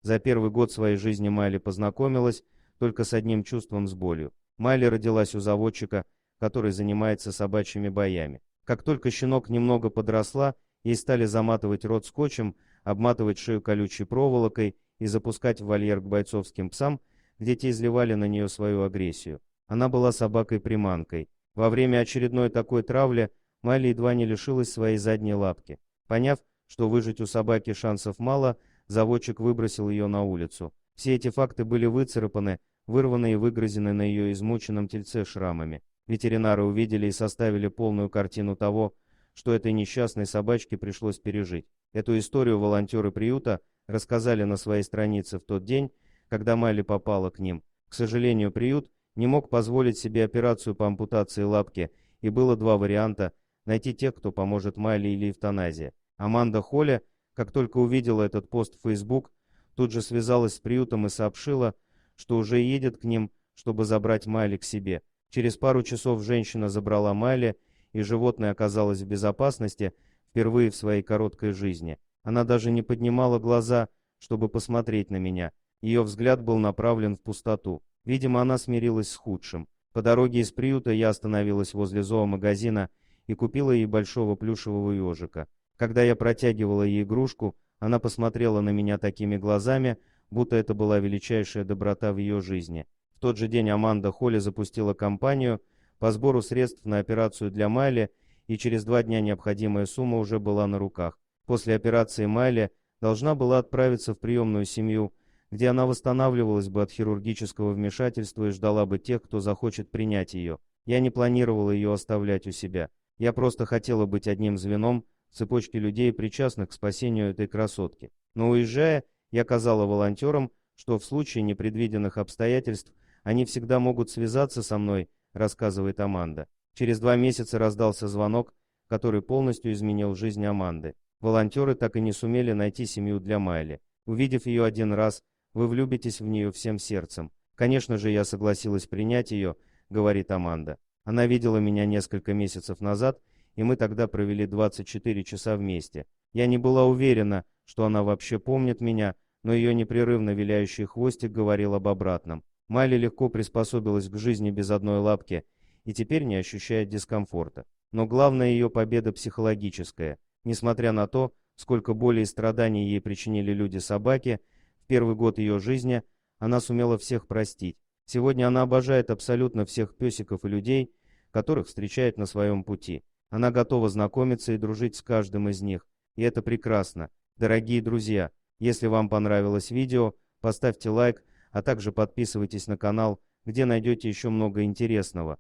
За первый год своей жизни Майли познакомилась только с одним чувством, с болью. Майли родилась у заводчика, который занимается собачьими боями. Как только щенок немного подросла, ей стали заматывать рот скотчем, обматывать шею колючей проволокой и запускать в вольер к бойцовским псам, где те изливали на нее свою агрессию. Она была собакой-приманкой. Во время очередной такой травли Майли едва не лишилась своей задней лапки. Поняв, что выжить у собаки шансов мало, заводчик выбросил ее на улицу. Все эти факты были выцарапаны, вырваны и выгрызены на ее измученном тельце шрамами. Ветеринары увидели и составили полную картину того, что этой несчастной собачке пришлось пережить. Эту историю волонтеры приюта рассказали на своей странице в тот день, когда Майли попала к ним. К сожалению, приют не мог позволить себе операцию по ампутации лапки, и было два варианта: найти тех, кто поможет Майли, или эвтаназия. Аманда Холли, как только увидела этот пост в Facebook, тут же связалась с приютом и сообщила, что уже едет к ним, чтобы забрать Майли к себе. Через пару часов женщина забрала Майли, и животное оказалось в безопасности впервые в своей короткой жизни. Она даже не поднимала глаза, чтобы посмотреть на меня. Ее взгляд был направлен в пустоту. Видимо, она смирилась с худшим. По дороге из приюта я остановилась возле зоомагазина и купила ей большого плюшевого ежика. Когда я протягивала ей игрушку, она посмотрела на меня такими глазами, будто это была величайшая доброта в ее жизни. В тот же день Аманда Холли запустила кампанию по сбору средств на операцию для Майли, и через 2 дня необходимая сумма уже была на руках. После операции Майли должна была отправиться в приемную семью, где она восстанавливалась бы от хирургического вмешательства и ждала бы тех, кто захочет принять ее. Я не планировала ее оставлять у себя. Я просто хотела быть одним звеном в цепочке людей, причастных к спасению этой красотки. Но уезжая, я казала волонтерам, что в случае непредвиденных обстоятельств они всегда могут связаться со мной, рассказывает Аманда. Через 2 месяца раздался звонок, который полностью изменил жизнь Аманды. Волонтеры так и не сумели найти семью для Майли. Увидев ее один раз, вы влюбитесь в нее всем сердцем. Конечно же, я согласилась принять ее, говорит Аманда. Она видела меня несколько месяцев назад, и мы тогда провели 24 часа вместе. Я не была уверена, что она вообще помнит меня, но ее непрерывно виляющий хвостик говорил об обратном. Майли легко приспособилась к жизни без одной лапки и теперь не ощущает дискомфорта. Но главная ее победа психологическая. Несмотря на то, сколько боли и страданий ей причинили люди-собаки, в первый год ее жизни она сумела всех простить. Сегодня она обожает абсолютно всех песиков и людей, которых встречает на своем пути. Она готова знакомиться и дружить с каждым из них. И это прекрасно. Дорогие друзья, если вам понравилось видео, поставьте лайк, а также подписывайтесь на канал, где найдете еще много интересного.